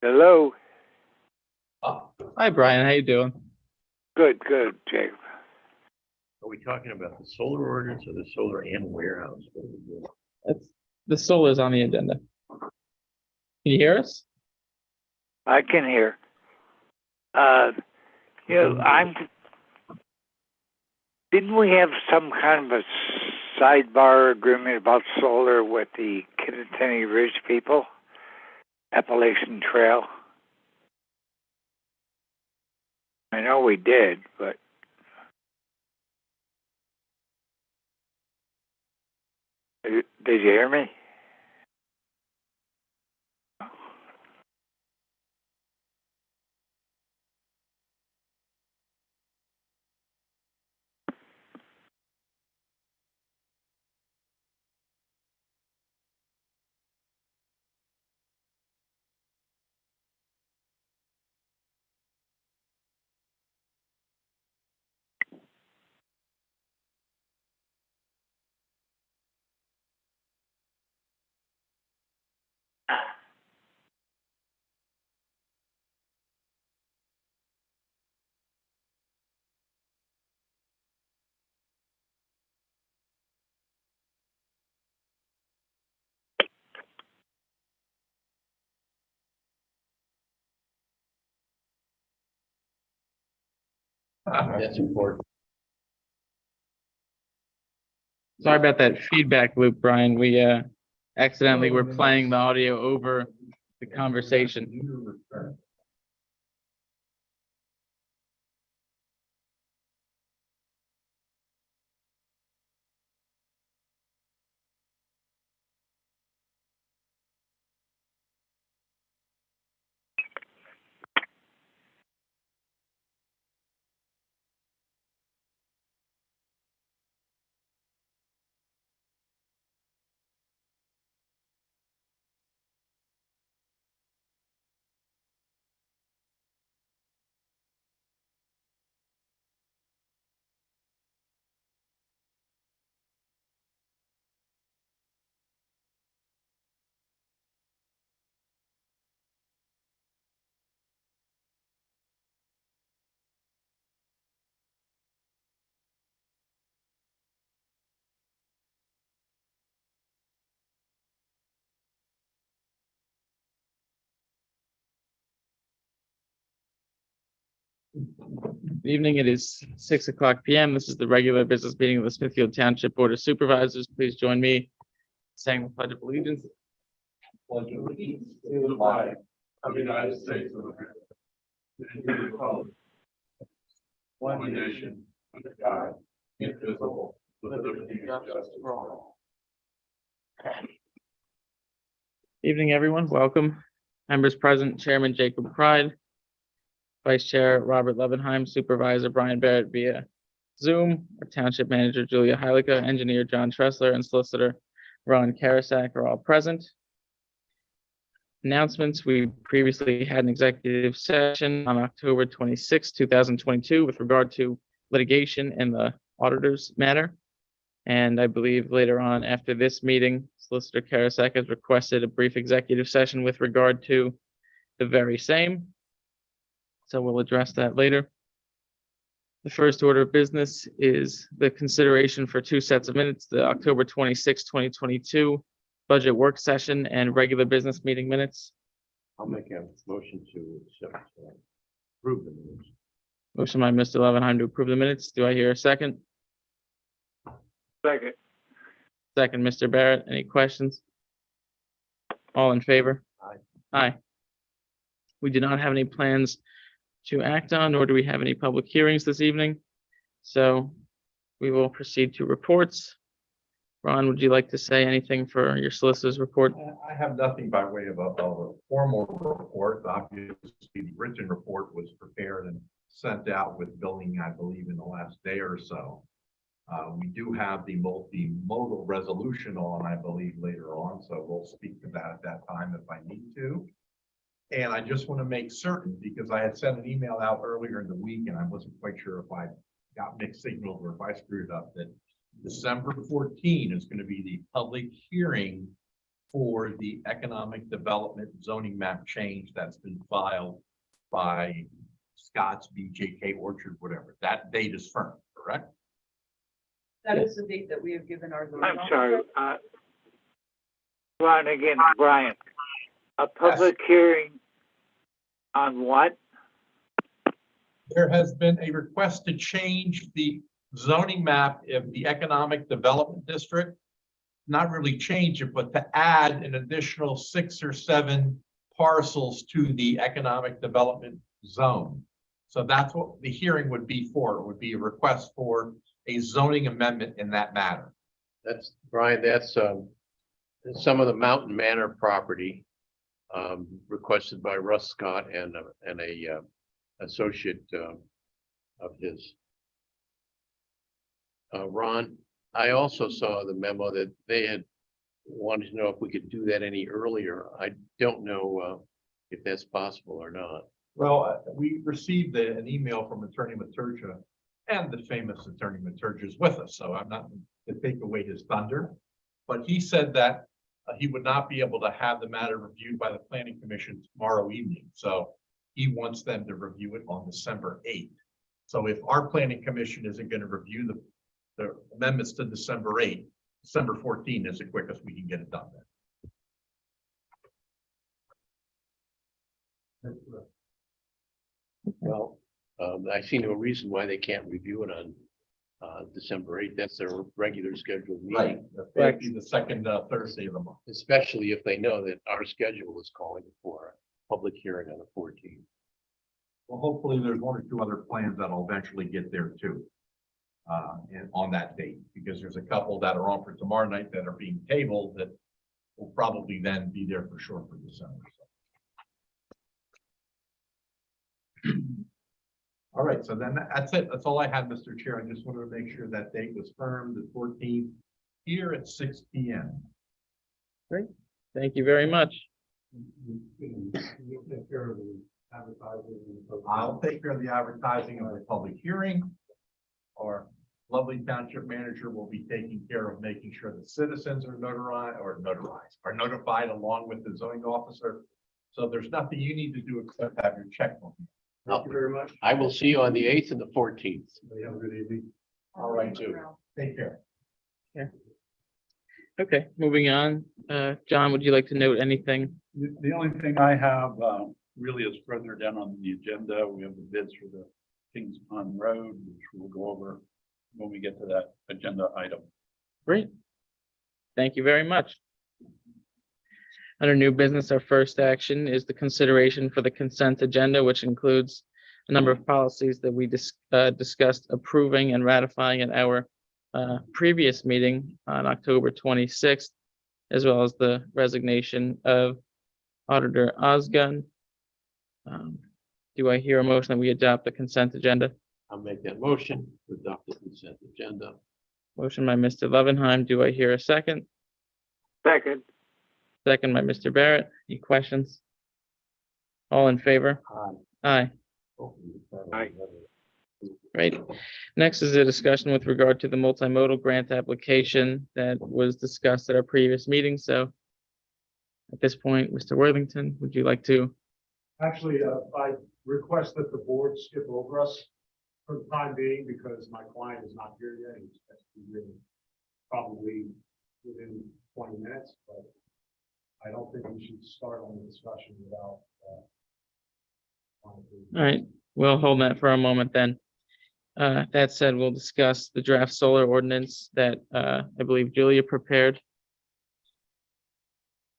Hello. Hi, Brian. How you doing? Good, Jake. Are we talking about the solar ordinance or the solar and warehouse? What are we doing? It's, the solar's on the agenda. Can you hear us? I can hear. Didn't we have some kind of a sidebar agreement about solar with the Kittatinny Ridge people? Appalachian Trail? I know we did, but did you hear me? That's important. Sorry about that feedback loop, Brian. We accidentally were playing the audio over the conversation. Good evening. It is 6:00 p.m. This is the regular business meeting of the Smithfield Township Board of Supervisors. Please join me in saying the Pledge of Allegiance. Pledge allegiance to the flag of the United States of America and to the republic, one nation, under God, indivisible, with liberty and justice for all. Evening, everyone. Welcome. Members present, Chairman Jacob Pride, Vice Chair Robert Levenheim, Supervisor Brian Barrett via Zoom, our Township Manager Julia Heilica, Engineer John Tressler, and Solicitor Ron Karasak are all present. Announcements: we previously had an executive session on October 26, 2022 with regard to litigation in the auditor's matter. And I believe later on after this meeting, Solicitor Karasak has requested a brief executive session with regard to the very same. So we'll address that later. The first order of business is the consideration for two sets of minutes, the October 26, 2022 budget work session and regular business meeting minutes. I'll make a motion to approve the minutes. Motion by Mr. Levenheim to approve the minutes. Do I hear a second? Second. Second, Mr. Barrett. Any questions? All in favor? Aye. Aye. We do not have any plans to act on, nor do we have any public hearings this evening. So we will proceed to reports. Ron, would you like to say anything for your solicitor's report? I have nothing by way of a formal report. Obviously, the written report was prepared and sent out with billing, I believe, in the last day or so. We do have the multimodal resolution on, I believe, later on, so we'll speak to that at that time if I need to. And I just want to make certain, because I had sent an email out earlier in the week and I wasn't quite sure if I got mixed signals or if I screwed up, that December 14 is going to be the public hearing for the economic development zoning map change that's been filed by Scott's BJK Orchard, whatever. That date is firm, correct? That is the date that we have given our. I'm sorry, Ron, again, Brian, a public hearing on what? There has been a request to change the zoning map of the economic development district. Not really change it, but to add an additional 6 or 7 parcels to the economic development zone. So that's what the hearing would be for. It would be a request for a zoning amendment in that matter. That's, Brian, that's some of the Mountain Manor property requested by Russ Scott and a associate of his. Ron, I also saw the memo that they had wanted to know if we could do that any earlier. I don't know if that's possible or not. Well, we received an email from Attorney Maturgia, and the famous Attorney Maturgia is with us, so I'm not to take away his thunder. But he said that he would not be able to have the matter reviewed by the Planning Commission tomorrow evening. So he wants them to review it on December 8th. So if our Planning Commission isn't going to review the amendments to December 8th, December 14th is the quickest we can get it done then. Well, I see no reason why they can't review it on December 8th. That's their regular scheduled meeting. That'd be the second Thursday of the month. Especially if they know that our schedule is calling for a public hearing on the 14th. Well, hopefully there's 1 or 2 other plans that'll eventually get there too. And on that date, because there's a couple that are on for tomorrow night that are being tabled that will probably then be there for sure for December. So. All right, so then that's it. That's all I had, Mr. Chair. I just wanted to make sure that date was firm, the 14th, here at 6 p.m. Great. Thank you very much. I'll take care of the advertising of the public hearing. Our lovely township manager will be taking care of making sure the citizens are notified along with the zoning officer. So there's nothing you need to do except have your checkbook. Thank you very much. I will see you on the 8th and the 14th. Have a good evening. All right, too. Take care. Okay, moving on. John, would you like to note anything? The only thing I have really is further down on the agenda. We have the bids for the Kings Pond Road, which we'll go over when we get to that agenda item. Great. Thank you very much. Under new business, our first action is the consideration for the consent agenda, which includes a number of policies that we discussed approving and ratifying at our previous meeting on October 26th, as well as the resignation of Auditor Osgun. Do I hear a motion that we adopt the consent agenda? I'll make that motion to adopt the consent agenda. Motion by Mr. Levenheim. Do I hear a second? Second. Second by Mr. Barrett. Any questions? All in favor? Aye. Aye. Great. Next is a discussion with regard to the multimodal grant application that was discussed at our previous meeting. So at this point, Mr. Worthington, would you like to? Actually, I request that the board skip over us for the time being because my client is not here yet. He's expected to be here probably within 20 minutes, but I don't think we should start on the discussion without. All right, we'll hold that for a moment then. That said, we'll discuss the draft solar ordinance that I believe Julia prepared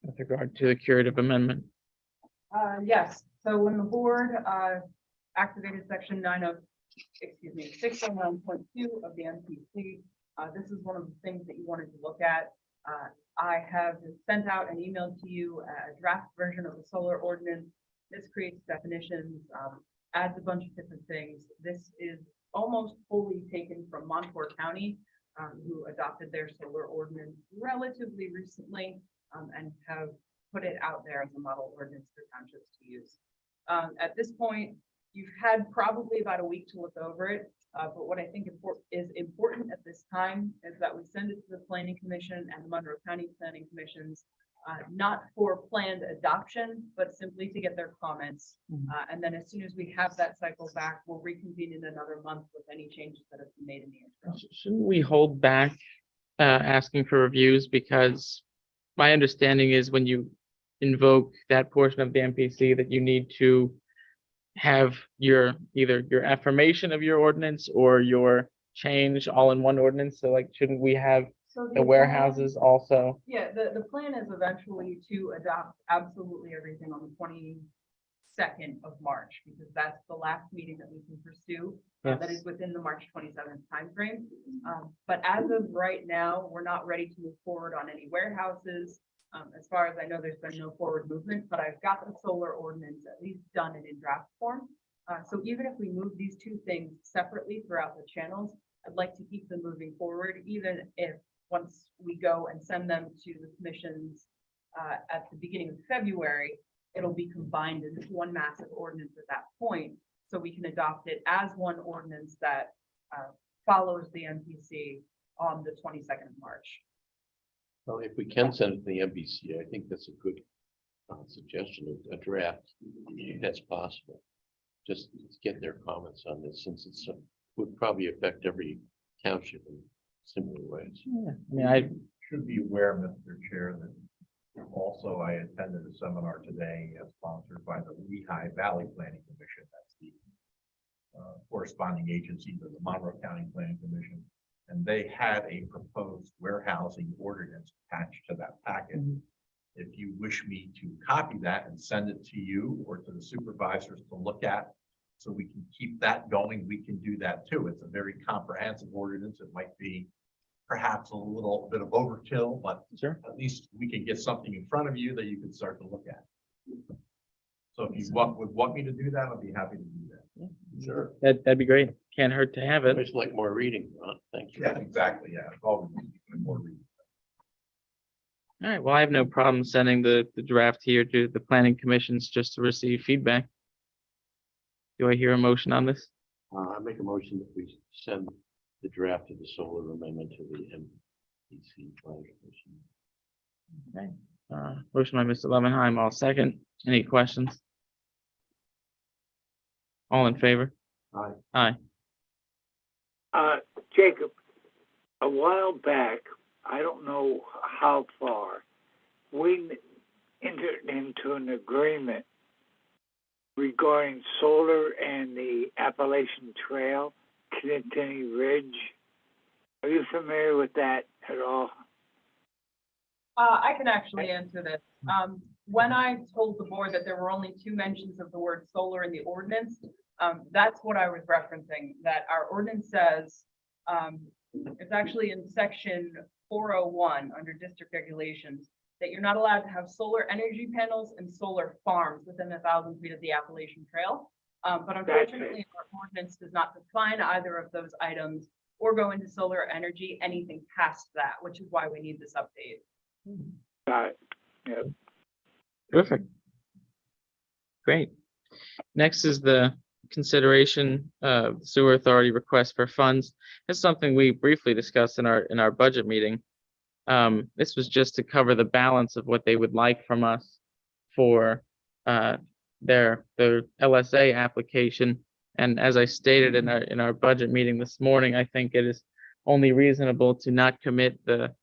with regard to the curative amendment. Yes, so when the board activated section 601.2 of the MPC, this is one of the things that you wanted to look at. I have sent out an email to you, a draft version of the solar ordinance. This creates definitions, adds a bunch of different things. This is almost fully taken from Montour County, who adopted their solar ordinance relatively recently and have put it out there as a model ordinance for townships to use. At this point, you've had probably about a week to look over it, but what I think is important at this time is that we send it to the Planning Commission and the Monroe County Planning Commissions not for planned adoption, but simply to get their comments. And then as soon as we have that cycle back, we'll reconvene in another month with any changes that have been made in the interim. Shouldn't we hold back asking for reviews? Because my understanding is when you invoke that portion of the MPC that you need to have your either your affirmation of your ordinance or your change all in one ordinance. So like, shouldn't we have So the plan- warehouses also? Yeah, the plan is eventually to adopt absolutely everything on the 22nd of March, because that's the last meeting that we can pursue. That Yes. is within the March 27th timeframe. But as of right now, we're not ready to move forward on any warehouses. As far as I know, there's been no forward movement, but I've got the solar ordinance at least done and in draft form. So even if we move these two things separately throughout the channels, I'd like to keep them moving forward, even if once we go and send them to the commissions at the beginning of February, it'll be combined into one massive ordinance at that point. So we can adopt it as one ordinance that follows the MPC on the 22nd of March. Well, if we can send it to the MPC, I think that's a good suggestion, a draft, if that's possible. Just get their comments on this, since it's would probably affect every township in similar ways. Yeah, I mean, I Should be aware, Mr. Chair, that also I attended a seminar today sponsored by the Lehigh Valley Planning Commission. That's the corresponding agency to the Monroe County Planning Commission. And they had a proposed warehousing ordinance attached to that packet. If you wish me to copy that and send it to you or to the supervisors to look at, so we can keep that going, we can do that too. It's a very comprehensive ordinance. It might be perhaps a little bit of overkill, but sure. at least we can get something in front of you that you can start to look at. So if you would want me to do that, I'd be happy to do that. Sure. That'd be great. Can't hurt to have it. It's like more reading, thank you. Yeah, exactly, yeah. It's always more reading. All right. Well, I have no problem sending the draft here to the planning commissions just to receive feedback. Do I hear a motion on this? I make a motion that we send the draft of the solar amendment to the MPC planning commission. Okay. Motion by Mr. Levenheim, all second. Any questions? All in favor? Aye. Aye. Jacob, a while back, I don't know how far, we entered into an agreement regarding solar and the Appalachian Trail, Kittatinny Ridge. Are you familiar with that at all? I can actually answer this. When I told the board that there were only 2 mentions of the word solar in the ordinance, that's what I was referencing, that our ordinance says, it's actually in section 401 under district regulations, that you're not allowed to have solar energy panels and solar farms within 1,000 feet of the Appalachian Trail. But unfortunately, our ordinance does not define either of those items or go into solar energy, anything past that, which is why we need this update. Got it. Yep. Terrific. Great. Next is the consideration of sewer authority request for funds. It's something we briefly discussed in our budget meeting. This was just to cover the balance of what they would like from us for their LSA application. And as I stated in our budget meeting this morning, I think it is only reasonable to not commit the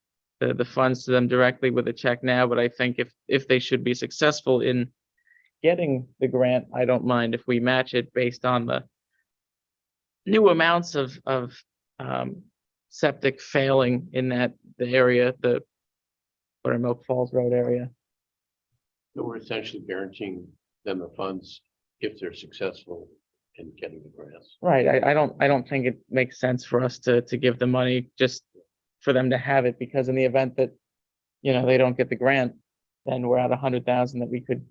funds to them directly with a check now. But I think if they should be successful in getting the grant, I don't mind if we match it based on the new amounts of septic failing in the area, the Buttermilk Falls Road area. So we're essentially guaranteeing them the funds if they're successful in getting the grants. Right. I don't think it makes sense for us to give the money just for them to have it, because in the event that, they don't get the grant, then we're at 100,000 that we could,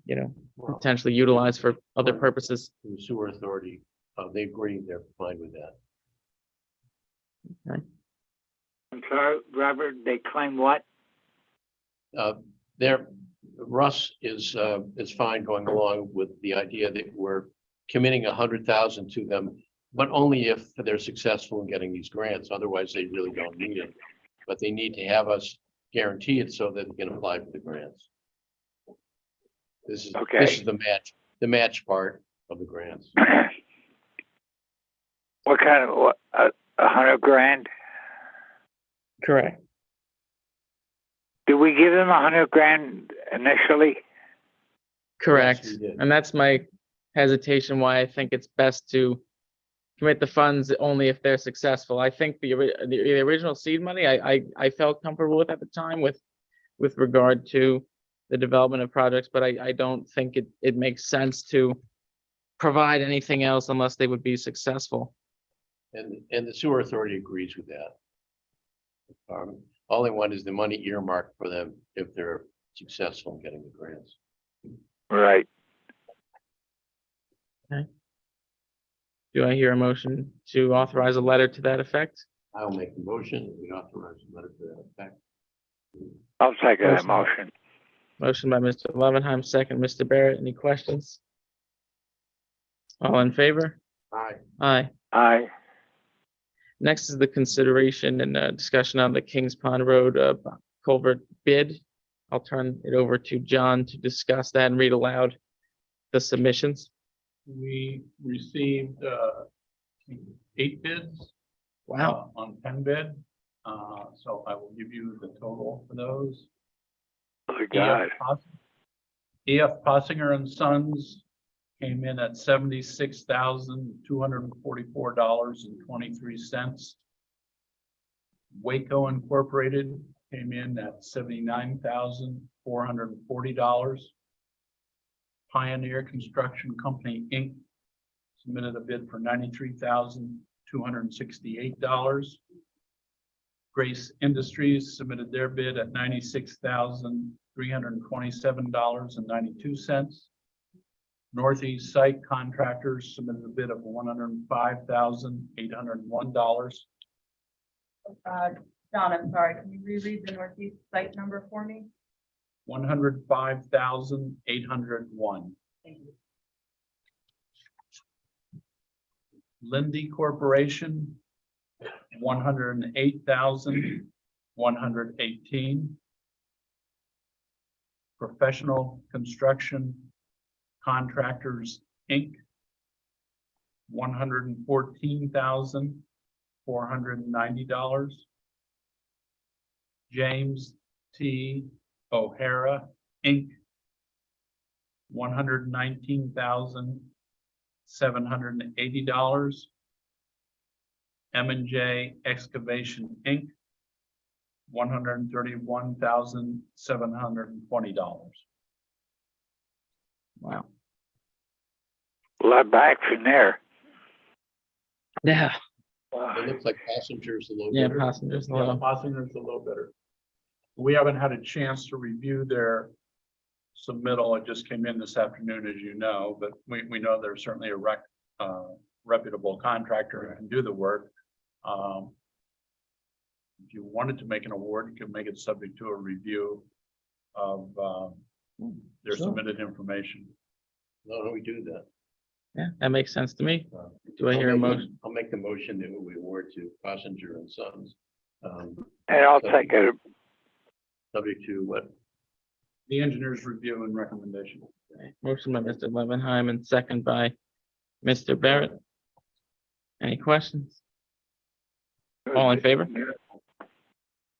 Well, potentially utilize for other purposes. the sewer authority, they agree, they're fine with that. I'm sorry, Robert, they claim what? Russ is fine going along with the idea that we're committing 100,000 to them, but only if they're successful in getting these grants. Otherwise, they really don't need it. But they need to have us guarantee it so that they can apply for the grants. This is, Okay. this is the match part of the grants. What kind of, what, 100 grand? Correct. Did we give him 100 grand initially? Correct. we did. And that's my hesitation why I think it's best to commit the funds only if they're successful. I think the original seed money, I felt comfortable with at the time with regard to the development of projects, but I don't think it makes sense to provide anything else unless they would be successful. And the sewer authority agrees with that. All they want is the money earmarked for them if they're successful in getting the grants. Right. Do I hear a motion to authorize a letter to that effect? I'll make the motion, that we authorize a letter to that effect. I'll second that Motion. motion. Motion by Mr. Levenheim, second, Mr. Barrett. Any questions? All in favor? Aye. Aye. Aye. Next is the consideration and discussion on the Kings Pond Road culvert bid. I'll turn it over to John to discuss that and read aloud the submissions. We received 8 bids. Wow. On 10 bid. So I will give you the total for those. Oh, God. EF Possinger and Sons came in at $76,244.23. Waco Incorporated came in at $79,440. Pioneer Construction Company, Inc. submitted a bid for $93,268. Grace Industries submitted their bid at $96,327.92. Northeast Site Contractors submitted a bid of $105,801. John, I'm sorry, can you reread the Northeast site number for me? $105,801. Thank you. Lindy Corporation, $108,118. Professional Construction Contractors, Inc. $114,490. James T. O'Hara, Inc. $119,780. M&J Excavation, Inc. $131,720. Wow. A lot of action there. Yeah. It looks like passengers a little Yeah, bit. passengers. Yeah, Possinger's a little better. We haven't had a chance to review their submittal. It just came in this afternoon, as you know, but we know they're certainly a reputable contractor and can do the work. If you wanted to make an award, you can make it subject to a review of their Sure. submitted information. No, we do that. Yeah, that makes sense to me. Do I I'll hear a make motion? I'll make the motion that we award to Passenger and Sons. And I'll take it. Subject to what? The engineer's review and recommendation. Motion by Mr. Levenheim and second by Mr. Barrett. Any questions? All in favor?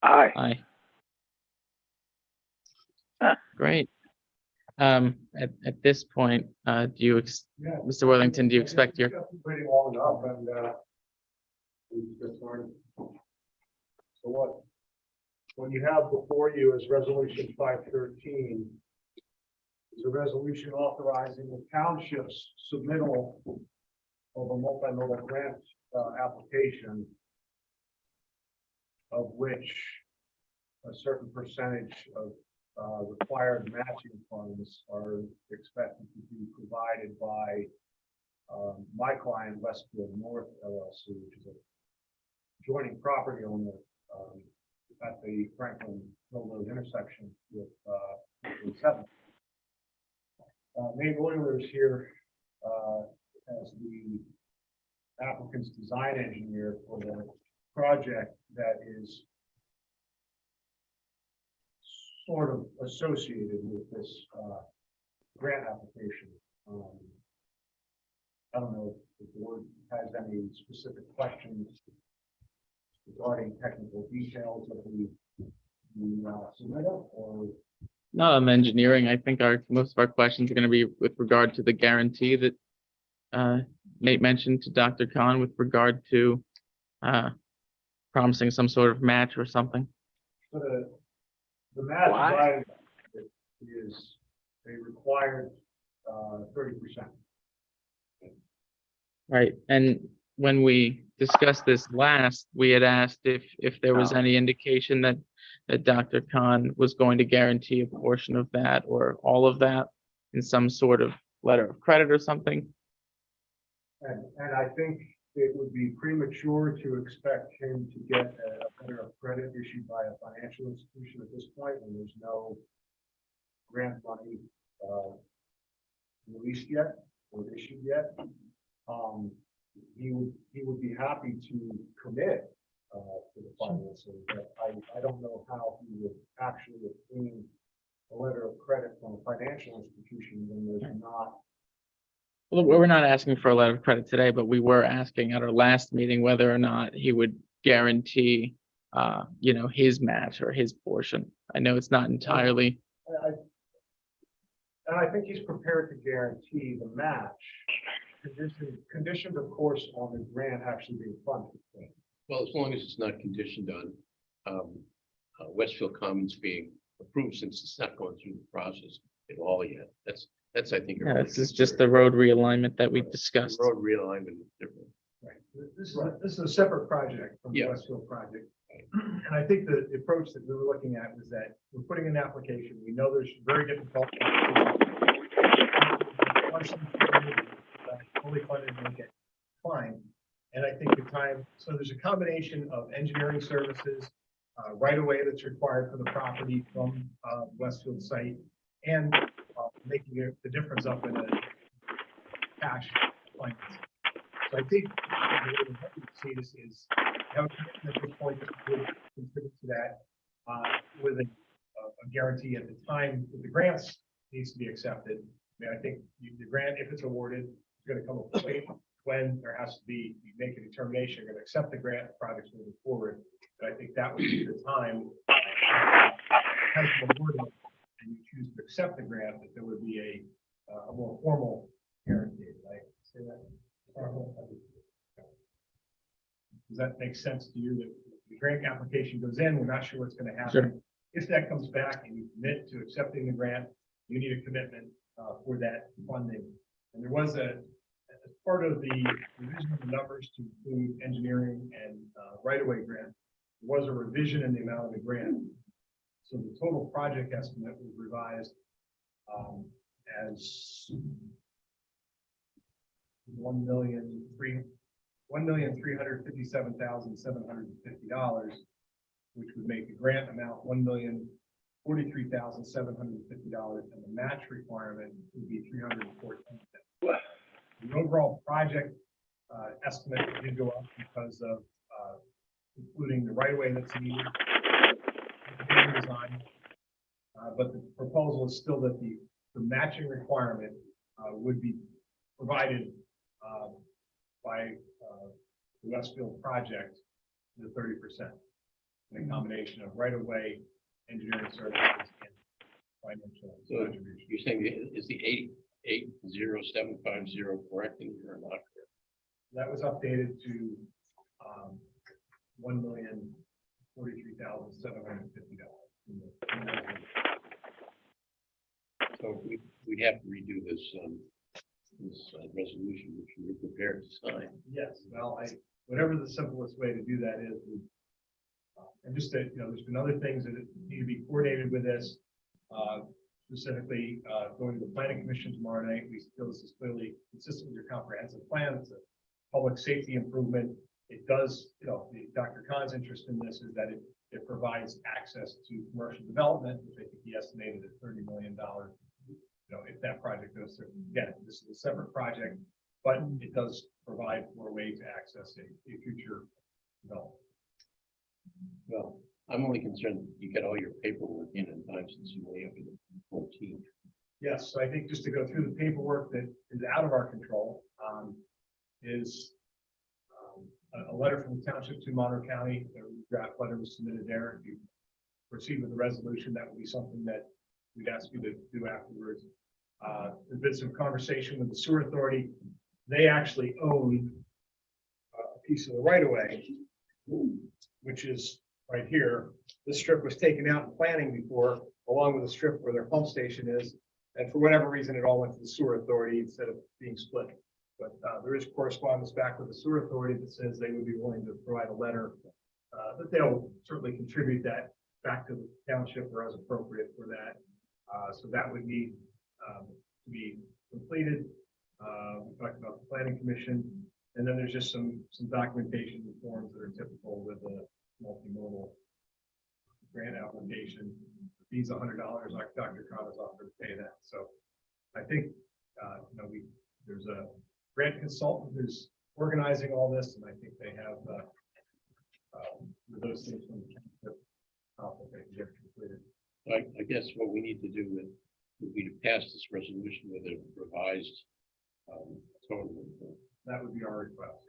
Aye. Aye. Huh. Great. At this point, do you, Yeah. Mr. Worthington, do you expect your, Waiting long enough and, we get started. So what you have before you is resolution 513. Is a resolution authorizing the township's submittal of a multimodal grant, application, of which a certain percentage of required matching funds are expected to be provided by my client, Westfield North LLC, which is a adjoining property owner at the Franklin Hill Road intersection with 7. Maine Oilers here as the applicant's design engineer for the project that is sort of associated with this grant application. I don't know if the board has any specific questions regarding technical details of the submittal, or No, I'm engineering. I think most of our questions are going to be with regard to the guarantee that Nate mentioned to Dr. Khan with regard to promising some sort of match or something. the match Why? by is a required 30%. Right. And when we discussed this last, we had asked if there was No. any indication that Dr. Khan was going to guarantee a portion of that or all of that in some sort of letter of credit or something. And I think it would be premature to expect him to get a letter of credit issued by a financial institution at this point when there's no grant money released yet or issued yet. He would be happy to commit to the financing, but I don't know how he would actually obtain a letter of credit from a financial institution when there's not. Well, we're not asking for a letter of credit today, but we were asking at our last meeting whether or not he would guarantee, his match or his portion. I know it's not entirely. And I think he's prepared to guarantee the match, conditioned, of course, on the grant actually being funded. Well, as long as it's not conditioned on Westfield Commons being approved, since it's not going through the process at all yet. That's I think. Yeah, this is just the road realignment that we discussed. Road realignment is different. Right. This is a separate project from the Yeah. Westfield project. And I think the approach that we were looking at was that we're putting an application. We know there's very difficult. Fully funded and get fine. And I think the time, so there's a combination of engineering services, right away that's required for the property from Westfield site, and making the difference up in a cash finance. So I think the way to see this is have a commitment at this point that would contribute to that with a guarantee at the time that the grants needs to be accepted. I mean, I think the grant, if it's awarded, is going to come a point when there has to be, you make a determination, you're going to accept the grant, the project's moving forward. But I think that would be the time has been awarded and you choose to accept the grant, that there would be a more formal guarantee, right? Say that. Does that make sense to you that the grant application goes in, we're not sure what's going to happen? Sure. If that comes back and you commit to accepting the grant, you need a commitment for that funding. And there was as part of the revision of the numbers to include engineering and right-of-way grant, there was a revision in the amount of the grant. So the total project estimate was revised as $1,357,750, which would make the grant amount $1,043,750, and the match requirement would be $314,000. The overall project estimate did go up because of including the right-of-way that's needed, design. But the proposal is still that the matching requirement would be provided by the Westfield project, the 30%, in a combination of right-of-way, engineering services, and financial So contribution. you're saying is the 80750 correct in here or not correct? That was updated to $1,043,750. So we'd have to redo this resolution, which we were prepared to sign. Yes, well, whatever the simplest way to do that is, and just that, there's been other things that need to be coordinated with this. Specifically, going to the planning commission tomorrow night, we feel this is clearly consistent with your comprehensive plan. It's a public safety improvement. It does, Dr. Khan's interest in this is that it provides access to commercial development, which I think he estimated at $30 million. If that project goes through, again, this is a separate project, but it does provide more ways to access a future development. Well, I'm only concerned that you get all your paperwork in time since you lay up in the 14th. Yes, so I think just to go through the paperwork that is out of our control, is a letter from the township to Monroe County. A draft letter was submitted there. If you proceed with the resolution, that would be something that we'd ask you to do afterwards. There's been some conversation with the sewer authority. They actually own a piece of the right of way, which is right here. This strip was taken out in planning before, along with the strip where their pump station is. And for whatever reason, it all went to the sewer authority instead of being split. But there is correspondence back with the sewer authority that says they would be willing to provide a letter that they'll certainly contribute that back to the township or as appropriate for that. So that would need to be completed. We talked about the planning commission, and then there's just some documentation and forms that are typical with a multimodal grant application. Fees $100, like Dr. Cobb has offered to pay that. So I think there's a grant consultant who's organizing all this, and I think they have those things from the get completed. I guess what we need to do would be to pass this resolution with a revised total. That would be our request.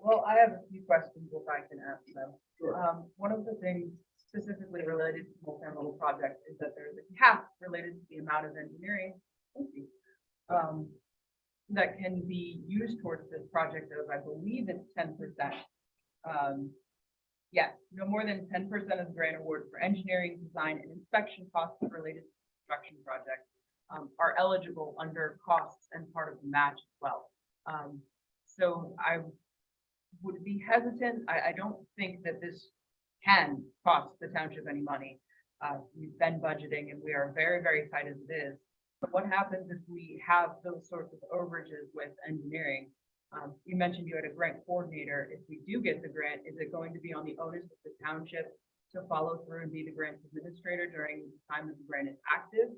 Well, I have a few questions if I can ask them. Sure. One of the things specifically related to multi-modal projects is that there's a cap related to the amount of engineering that can be used towards this project of, I believe it's 10%. Yes, no more than 10% of the grant award for engineering, design, and inspection costs related to construction projects are eligible under costs and part of the match as well. So I would be hesitant. I don't think that this can cost the township any money. We've been budgeting and we are very, very tight as it is. But what happens if we have those sorts of overages with engineering? You mentioned you had a grant coordinator. If we do get the grant, is it going to be on the onus of the township to follow through and be the grant administrator during the time that the grant is active?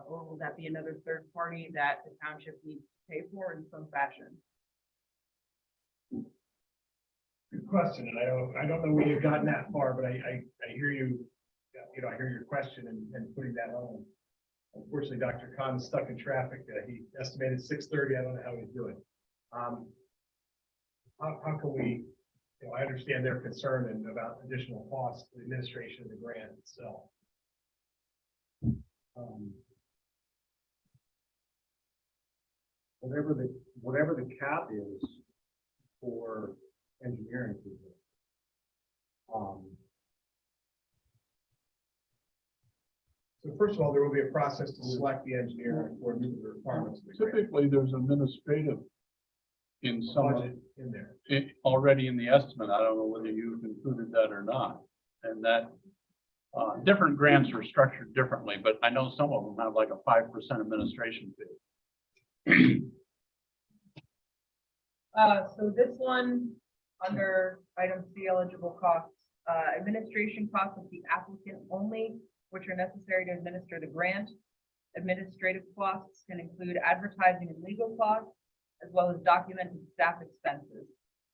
Or will that be another third party that the township needs to pay for in some fashion? Good question, and I don't know where you've gotten that far, but I hear you. I hear your question and putting that on. Unfortunately, Dr. Khan is stuck in traffic. He estimated 6:30. I don't know how he's doing. How can we? I understand their concern and about additional costs, the administration of the grant itself. Whatever the cap is for engineering people. So first of all, there will be a process to select the engineer or meet the requirements. Of the grant. Typically, there's administrative in some of Budget in there. it already in the estimate. I don't know whether you've included that or not. And that different grants are structured differently, but I know some of them have like a 5% administration fee. So this one, under item C, eligible costs, administration costs of the applicant only, which are necessary to administer the grant. Administrative costs can include advertising and legal costs, as well as documented staff expenses.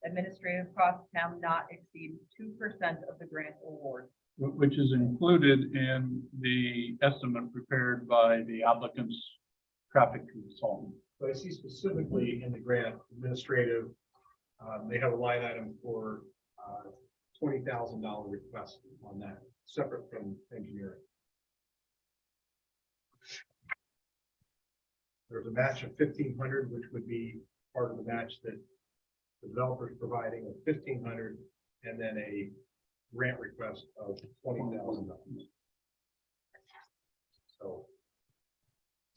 Administrative costs cannot exceed 2% of the grant award. Which is included in the estimate prepared by the applicant's traffic consultant. So I see specifically in the grant administrative, they have a line item for $20,000 request on that, separate from engineering. There's a match of 1,500, which would be part of the match that the developer is providing of 1,500, and then a grant request of $20,000.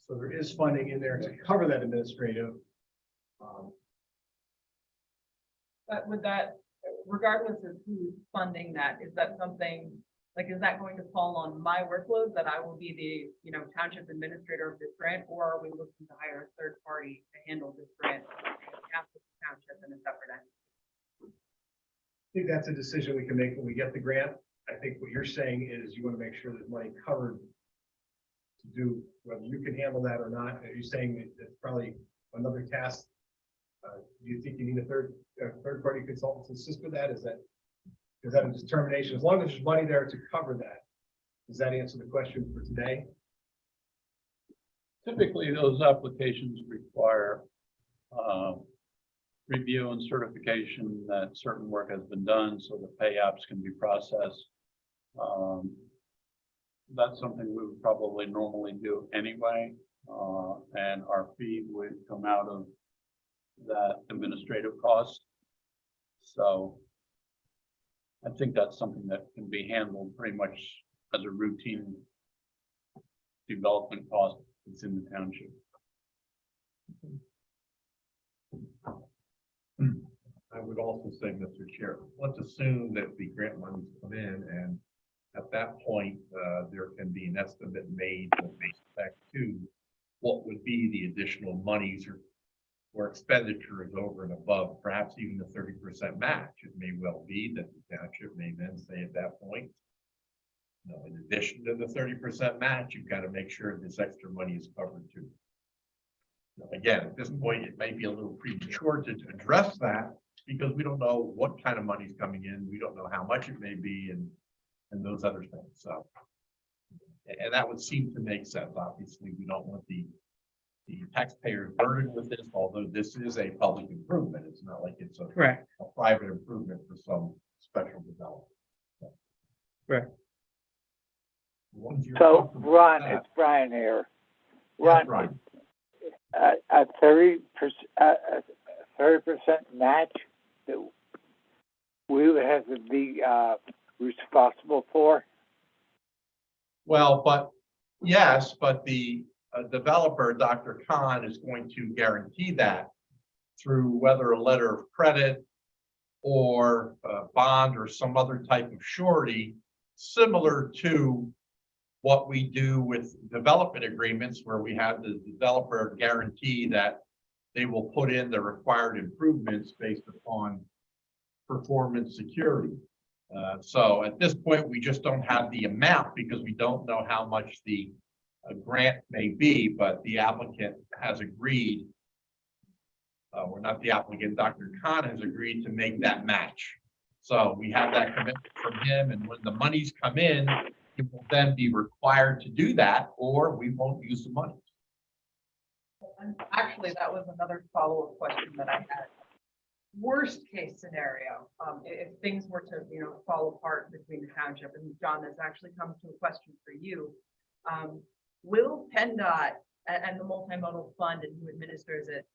So there is funding in there to cover that administrative. But with that, regardless of who's funding that, is that something, like, is that going to fall on my workload that I will be the, township administrator of this grant, or are we looking to hire a third party to handle this grant? After the township and a separate entity? I think that's a decision we can make when we get the grant. I think what you're saying is you want to make sure there's money covered to do, whether you can handle that or not. Are you saying that it's probably another task? Do you think you need a third party consultant to assist with that? Is that a determination? As long as there's money there to cover that, does that answer the question for today? Typically, those applications require review and certification that certain work has been done so the pay apps can be processed. That's something we would probably normally do anyway, and our fee would come out of that administrative cost. So I think that's something that can be handled pretty much as a routine development cost that's in the township. I would also say, Mr. Chair, let's assume that the grant monies come in, and at that point, there can be an estimate made with respect to what would be the additional monies or expenditures over and above, perhaps even the 30% match. It may well be that the township may then say at that point, you know, in addition to the 30% match, you've got to make sure this extra money is covered too. Now, again, at this point, it may be a little premature to address that because we don't know what kind of money is coming in. We don't know how much it may be and those other things. So, and that would seem to make sense. Obviously, we don't want the taxpayers burdened with this, although this is a public improvement. It's not like it's a private improvement for some special development. Correct. Once you're So, comfortable with Ron, that- it's Brian here. Yes, Ron, Brian. a 30% match that we would have to be responsible for. Well, but yes, but the developer, Dr. Khan, is going to guarantee that through whether a letter of credit or a bond or some other type of surety, similar to what we do with development agreements where we have the developer guarantee that they will put in the required improvements based upon performance security. So at this point, we just don't have the amount because we don't know how much the grant may be, but the applicant has agreed, or not the applicant, Dr. Khan has agreed to make that match. So we have that commitment from him, and when the monies come in, he will then be required to do that, or we won't use the money. And actually, that was another follow-up question that I had. Worst case scenario, if things were to, fall apart between the township, and John, this actually comes to a question for you. Will PennDOT and the multimodal fund and who administers it,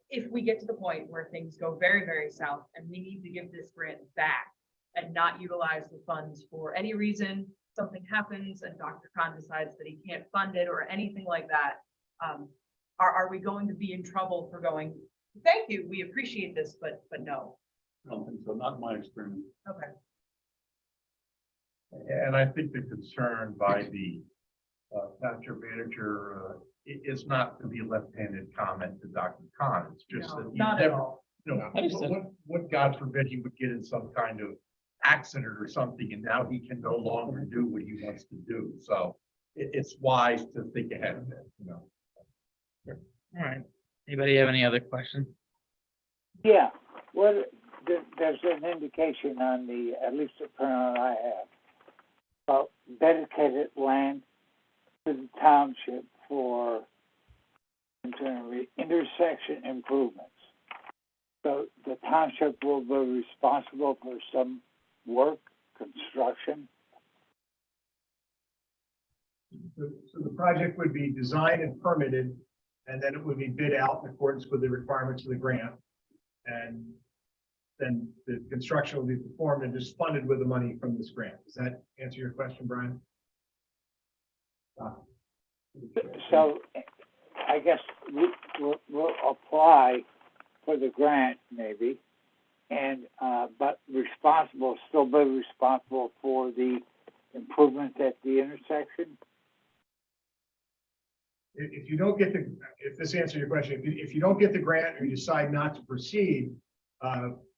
if we get to the point where things go very, very south and we need to give this grant back and not utilize the funds for any reason, something happens and Dr. Khan decides that he can't fund it or anything like that, are we going to be in trouble for going, thank you, we appreciate this, but no? I don't think so, not in my experience. Okay. And I think the concern by the township manager is not to be a left-handed comment to Dr. Khan. It's just No, that he not at never, all. what God forbid he would get in some kind of accident or something, and now he can no longer do what he wants to do. So it's wise to think ahead of it, All right. Anybody have any other questions? Yeah, well, there's an indication on the, at least the printout I have, about dedicated land to the township for intersection improvements. So the township will be responsible for some work, construction. So the project would be designed and permitted, and then it would be bid out in accordance with the requirements of the grant. And then the construction will be performed and just funded with the money from this grant. Does that answer your question, Brian? So I guess we'll apply for the grant maybe, and but still be responsible for the improvements at the intersection. If you don't get if this answers your question, if you don't get the grant or you decide not to proceed,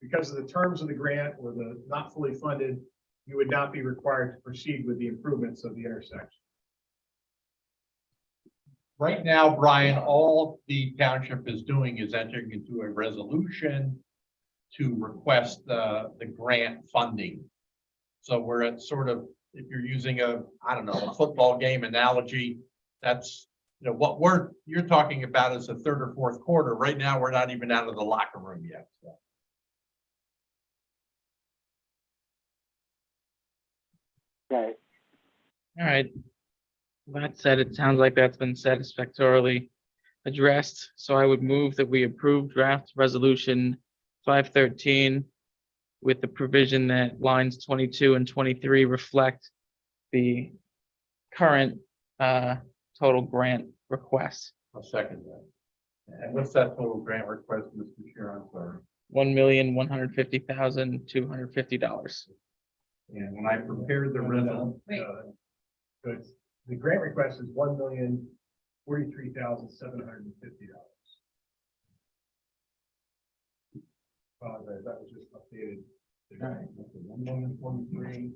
because of the terms of the grant or the not fully funded, you would not be required to proceed with the improvements of the intersection. Right now, Brian, all the township is doing is entering into a resolution to request the grant funding. So we're at sort of, if you're using a football game analogy, that's you know, what you're talking about is the third or fourth quarter. Right now, we're not even out of the locker room yet. So. Okay, All right. That said, it sounds like that's been satisfactorily addressed. So I would move that we approve draft resolution 513 with the provision that lines 22 and 23 reflect the current total grant request. I'll second that. And what's that total grant request, Mr. Chair? I'm sorry. $1,150,250. And when I prepared the resolution, Wait. Good. The grant request is $1,043,750. That was just updated. All right. 1,043,750.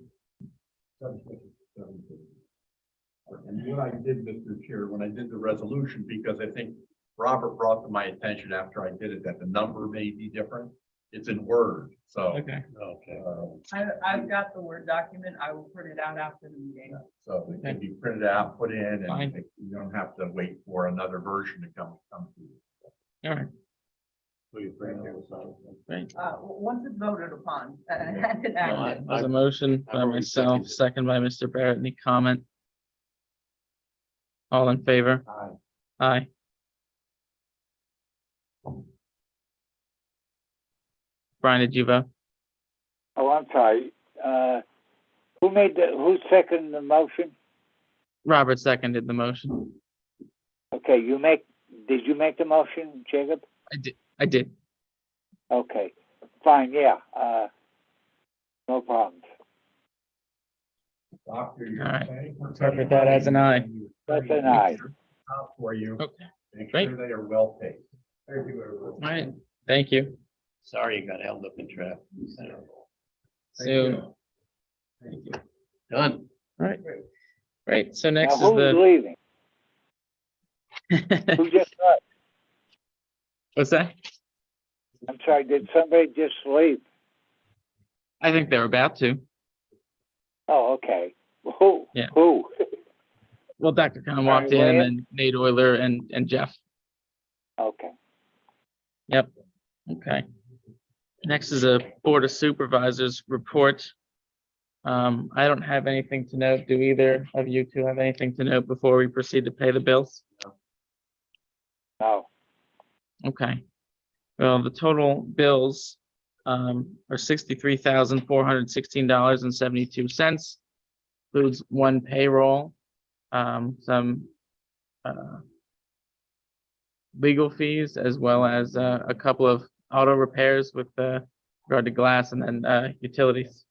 And what I did, Mr. Chair, when I did the resolution, because I think Robert brought to my attention after I did it, that the number may be different. It's in Word, so. Okay. Okay. I've got the Word document. I will print it out after the meeting. So it can be printed out, put in, Fine. and you don't have to wait for another version to come to you. All right. Please bring it. Great. Once it's voted upon, and acted. There's a motion by already myself, seconded. second by Mr. Barrett. Any comment? All in favor? Aye. Aye. Brian, did you vote? oh, I'm sorry, who seconded the motion? Robert seconded the motion. Okay, did you make the motion, Jacob? I did. Okay, fine, yeah, no problems. Doctor, you're All right. okay? Interpret that as an aye. That's an aye. For you. Okay. Make Great. sure they are well paid. Thank you, everyone. All right. Thank you. Sorry you got held up in traffic. Soon. Done. All right. Great. So Now, next is who's leaving? the. Who just left? What's that? I'm sorry, did somebody just leave? I think they're about to. Oh, okay. Who? Yeah. Who? Well, Dr. Khan walked in, and then Nate Euler and Jeff. Okay. Yep. Okay. Next is a Board of Supervisors report. I don't have anything to note. Do either of you two have anything to note before we proceed to pay the bills? No. Okay. Well, the total bills are $63,416.72. Includes one payroll, some legal fees, as well as a couple of auto repairs with regard to glass, and then utilities.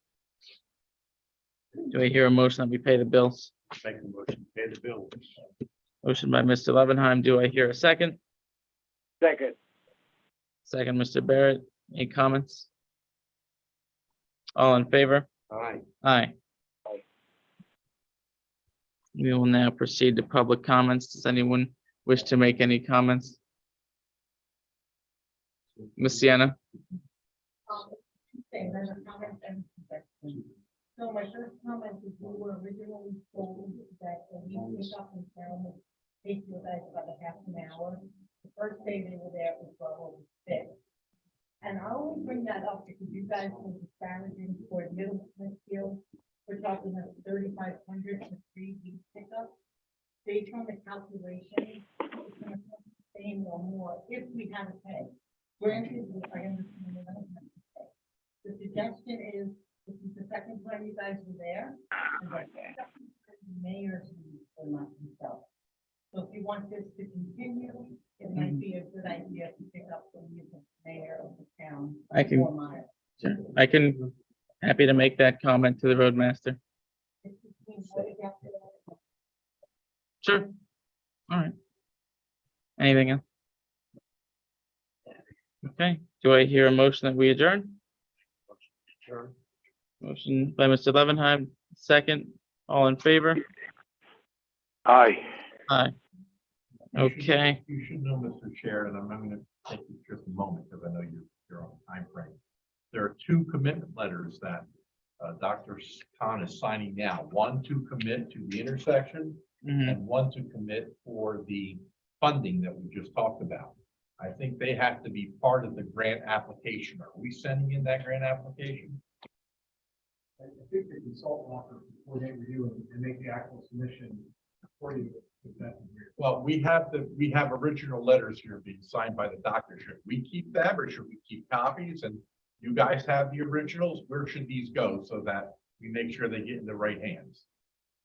Do I hear a motion that we pay the bills? Make a motion, pay the bill. Motion by Mr. Levenheim. Do I hear a second? Second. Second, Mr. Barrett. Any comments? All in favor? Aye. Aye. Aye. We will now proceed to public comments. Does anyone wish to make any comments? Ms. Sienna? So my first comment is we were originally told that we pick up in town, take you guys about a half an hour. The first day they were there was 12:06. And I only bring that up because you guys were disparaging for Middle Smithfield. We're talking about 3,500 for 3 week pickup. Based on the calculation, it's gonna cost the same or more if we have to pay. Granted, I understand we don't have to pay. The suggestion is, this is the second time you guys were there, and the second time the mayor's will not himself. So if you want this to continue, it might be a good idea to pick up from you, the mayor of the town. I can- 4 miles. Happy to make that comment to the roadmaster. It's between what you have to- Sure. All right. Anything else? Okay, do I hear a motion that we adjourn? Sure. Motion by Mr. Levenheim, second. All in favor? Aye. Aye. Okay. You should know, Mr. Chair, and I'm going to take you just a moment because I know you're on time frame. There are 2 commitment letters that Dr. Khan is signing now. One to commit to the intersection Mhm. and one to commit for the funding that we just talked about. I think they have to be part of the grant application. Are we sending in that grant application? I think the consultant offer to coordinate with you and make the actual submission for you. if that's agreeable. Well, we have original letters here being signed by the doctor. Should we keep them or should we keep copies? And you guys have the originals. Where should these go so that we make sure they get in the right hands?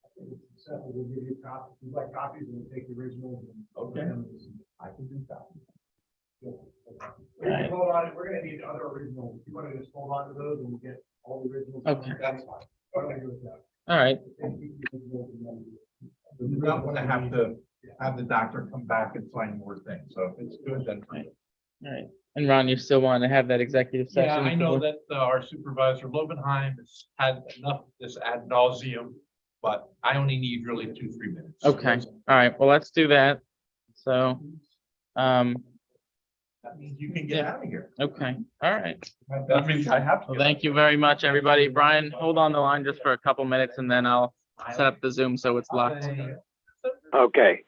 I think it's acceptable. We'll give you copies. If you like copies, we'll take the originals. And Okay. I can do that. We can hold on, we're gonna need other originals. If you wanna just hold on to those and we'll get all the originals. Okay. That's fine. What do I do with that? All right. We're not gonna have to have the doctor come back and sign more things. So if it's good, then. All right. And Ron, you still want to have that executive session? Yeah, I know before- that our supervisor Lobenheim has had enough of this ad nauseum, but I only need really 2-3 minutes. Okay, all right, well, let's do that. So, That means you can get out of here. okay, all right. That means I have to. Well, thank you very much, everybody. Brian, hold on the line just for a couple minutes and then I'll set up the Zoom so it's locked. Okay.